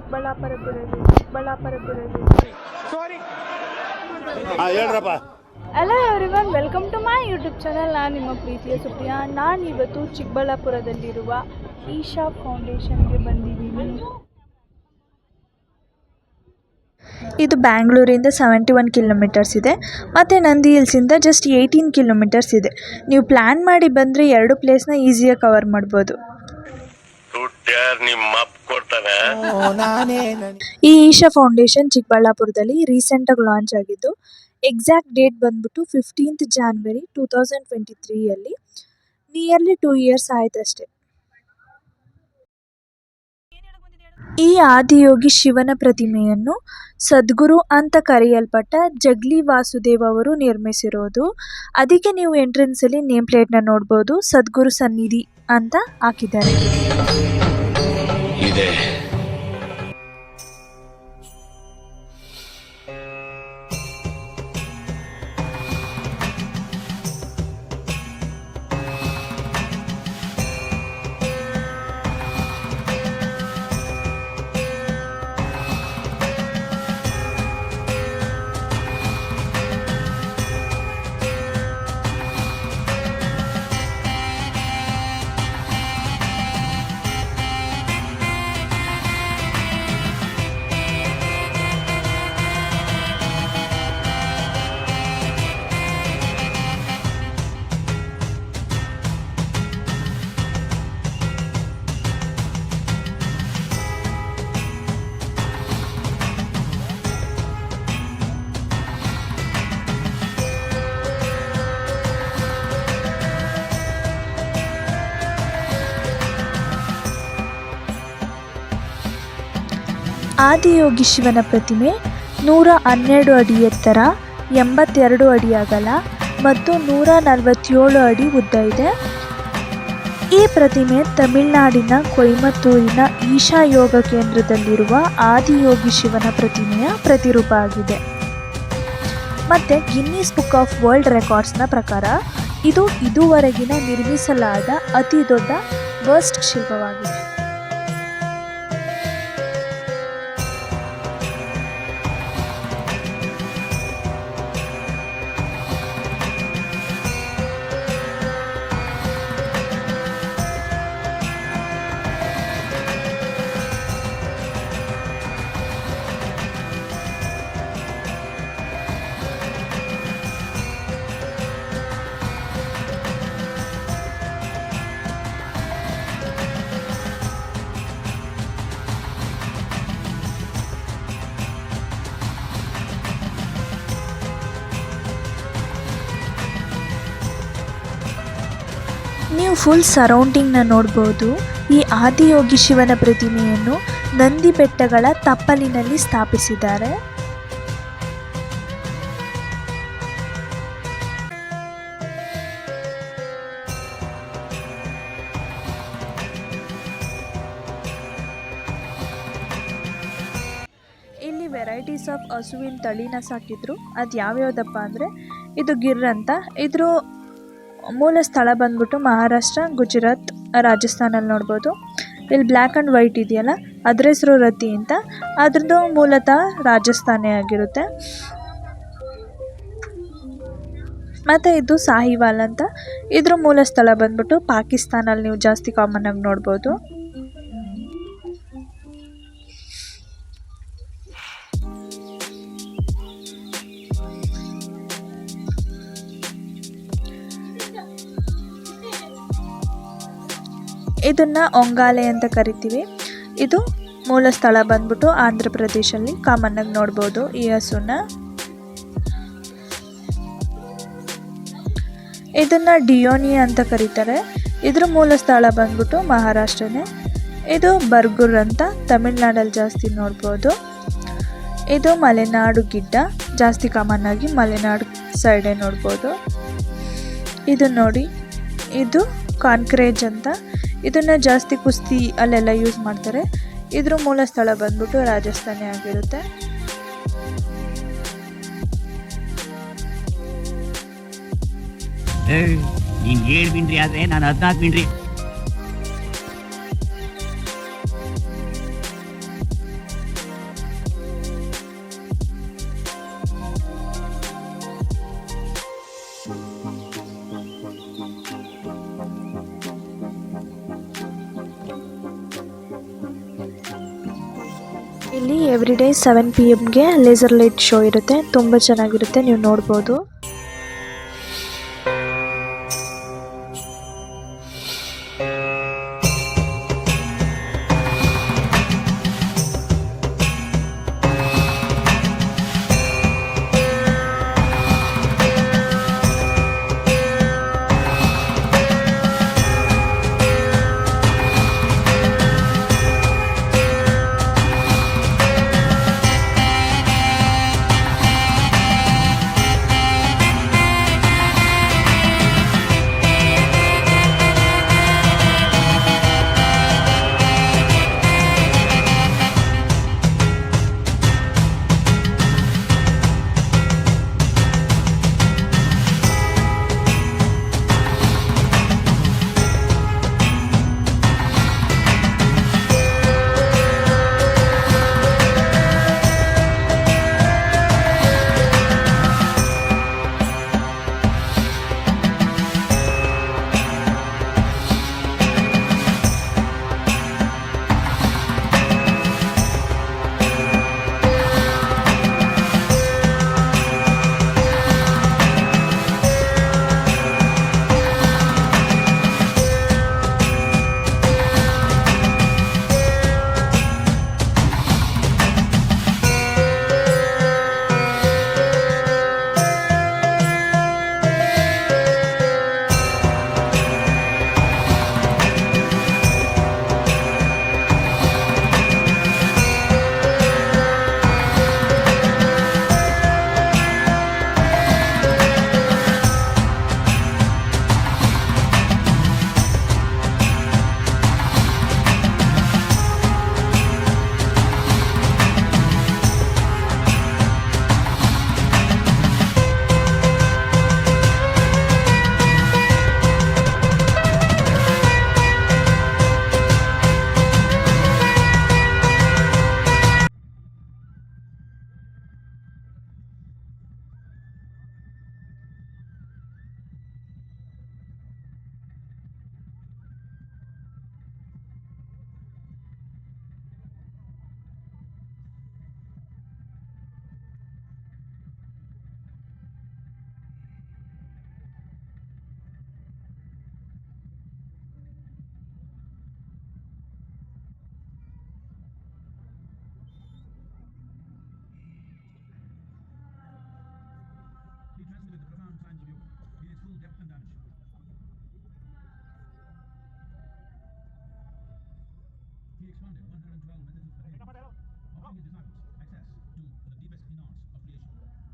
ಚಿಕ್ಕಬಳ್ಳಾಪುರದಲ್ಲಿ hello everyone, welcome to my YouTube channel. ನಾನು ನಿಮ್ಮ ಪ್ರೀತಿಯ ಸುಪ್ರಿಯಾ. ನಾನಿವತ್ತು ಚಿಕ್ಕಬಳ್ಳಾಪುರದಲ್ಲಿರುವ ಈಶಾ ಫೌಂಡೇಶನ್ಗೆ ಬಂದಿದ್ದೀನಿ. ಇದು ಬ್ಯಾಂಗ್ಳೂರಿಂದ 71 ಕಿಲೋಮೀಟರ್ಸ್ ಇದೆ ಮತ್ತು ನಂದಿ ಹಿಲ್ಸಿಂದ ಜಸ್ಟ್ 18 ಕಿಲೋಮೀಟರ್ಸ್ ಇದೆ. ನೀವು ಪ್ಲ್ಯಾನ್ ಮಾಡಿ ಬಂದರೆ ಎರಡು ಪ್ಲೇಸ್ನ ಈಸಿಯಾಗಿ ಕವರ್ ಮಾಡ್ಬೋದು. ಈ ಈಶಾ ಫೌಂಡೇಶನ್ ಚಿಕ್ಕಬಳ್ಳಾಪುರದಲ್ಲಿ ರೀಸೆಂಟಾಗಿ ಲಾಂಚ್ ಆಗಿದ್ದು, ಎಕ್ಸಾಕ್ಟ್ ಡೇಟ್ ಬಂದ್ಬಿಟ್ಟು 15th January 2023 ನಿಯರ್ಲಿ 2 years ಆಯ್ತಷ್ಟೇ. ಈ ಆದಿಯೋಗಿ ಶಿವನ ಪ್ರತಿಮೆಯನ್ನು ಸದ್ಗುರು ಅಂತ ಕರೆಯಲ್ಪಟ್ಟ ಜಗ್ಲಿ ವಾಸುದೇವ್ ಅವರು ನಿರ್ಮಿಸಿರೋದು. ಅದಕ್ಕೆ ನೀವು ಎಂಟ್ರೆನ್ಸಲ್ಲಿ ನೇಮ್ ಪ್ಲೇಟ್ನ ನೋಡ್ಬೋದು, ಸದ್ಗುರು ಸನ್ನಿಧಿ ಅಂತ ಹಾಕಿದ್ದಾರೆ. ಆದಿಯೋಗಿ ಶಿವನ ಪ್ರತಿಮೆ 112 ಅಡಿ ಎತ್ತರ, 82 ಅಡಿ ಅಗಲ ಮತ್ತು 147 ಅಡಿ ಉದ್ದ ಇದೆ. ಈ ಪ್ರತಿಮೆ ತಮಿಳುನಾಡಿನ ಕೊಯಮತ್ತೂರಿನ ಈಶಾ ಯೋಗ ಕೇಂದ್ರದಲ್ಲಿರುವ ಆದಿಯೋಗಿ ಶಿವನ ಪ್ರತಿಮೆಯ ಪ್ರತಿರೂಪ ಆಗಿದೆ. ಮತ್ತು ಗಿನ್ನಿಸ್ ಬುಕ್ ಆಫ್ ವರ್ಲ್ಡ್ ರೆಕಾರ್ಡ್ಸ್ನ ಪ್ರಕಾರ ಇದು ಇದುವರೆಗಿನ ನಿರ್ಮಿಸಲಾದ ಅತಿ ದೊಡ್ಡ ಬರ್ಸ್ಟ್ ಶಿಲ್ಪವಾಗಿದೆ. ನೀವು ಫುಲ್ ಸರೌಂಡಿಂಗ್ನ ನೋಡ್ಬೋದು. ಈ ಆದಿಯೋಗಿ ಶಿವನ ಪ್ರತಿಮೆಯನ್ನು ನಂದಿ ಬೆಟ್ಟಗಳ ತಪ್ಪಲಿನಲ್ಲಿ ಸ್ಥಾಪಿಸಿದ್ದಾರೆ. ಇಲ್ಲಿ ವೆರೈಟೀಸ್ ಆಫ್ ಹಸುವಿನ ತಳಿನ ಸಾಕಿದ್ರು. ಅದು ಯಾವ್ಯಾವುದಪ್ಪ ಅಂದರೆ, ಇದು ಗಿರ್ ಅಂತ. ಇದ್ರ ಮೂಲ ಸ್ಥಳ ಬಂದ್ಬಿಟ್ಟು ಮಹಾರಾಷ್ಟ್ರ, ಗುಜರಾತ್, ರಾಜಸ್ಥಾನಲ್ಲಿ ನೋಡ್ಬೋದು. ಇಲ್ಲಿ ಬ್ಲ್ಯಾಕ್ ಆ್ಯಂಡ್ ವೈಟ್ ಇದೆಯಲ್ಲ, ಅದ್ರ ಹೆಸರು ರತಿ ಅಂತ. ಅದ್ರದ್ದು ಮೂಲತಃ ರಾಜಸ್ಥಾನೇ ಆಗಿರುತ್ತೆ. ಮತ್ತು ಇದು ಸಾಹಿವಾಲ್ ಅಂತ. ಇದ್ರ ಮೂಲ ಸ್ಥಳ ಬಂದ್ಬಿಟ್ಟು ಪಾಕಿಸ್ತಾನಲ್ಲಿ ನೀವು ಜಾಸ್ತಿ ಕಾಮನ್ ಆಗಿ ನೋಡ್ಬೋದು. ಇದನ್ನು ಒಂಗಾಲೆ ಅಂತ ಕರಿತೀವಿ. ಇದು ಮೂಲ ಸ್ಥಳ ಬಂದ್ಬಿಟ್ಟು ಆಂಧ್ರ ಪ್ರದೇಶಲ್ಲಿ ಕಾಮನ್ ಆಗಿ ನೋಡ್ಬೋದು ಈ ಹಸುನ. ಇದನ್ನು ಡಿಯೋನಿ ಅಂತ ಕರೀತಾರೆ. ಇದ್ರ ಮೂಲ ಸ್ಥಳ ಬಂದ್ಬಿಟ್ಟು ಮಹಾರಾಷ್ಟ್ರನೇ. ಇದು ಬರ್ಗುರ್ ಅಂತ ತಮಿಳ್ನಾಡಲ್ಲಿ ಜಾಸ್ತಿ ನೋಡ್ಬೋದು. ಇದು ಮಲೆನಾಡು ಗಿಡ್ಡ, ಜಾಸ್ತಿ ಕಾಮನ್ ಆಗಿ ಮಲೆನಾಡು ಸೈಡೇ ನೋಡ್ಬೋದು. ಇದು ನೋಡಿ, ಇದು ಕಾನ್ಕ್ರೇಜ್ ಅಂತ. ಇದನ್ನು ಜಾಸ್ತಿ ಕುಸ್ತಿ ಅಲ್ಲೆಲ್ಲ ಯೂಸ್ ಮಾಡ್ತಾರೆ. ಇದ್ರ ಮೂಲ ಸ್ಥಳ ಬಂದ್ಬಿಟ್ಟು ರಾಜಸ್ಥಾನೇ ಆಗಿರುತ್ತೆ. ನೀನು 7 ಮಿಂಡ್ರಿ ಆದರೆ ನಾನು 14 ಮಿಂಡ್ರಿ. ಇಲ್ಲಿ everyday 7 PM laser light show ಇರುತ್ತೆ, ತುಂಬ ಚೆನ್ನಾಗಿರುತ್ತೆ, ನೀವು ನೋಡ್ಬೋದು. He expounded 112 methods of behavior, offering his disciples access to the deepest innards of creation.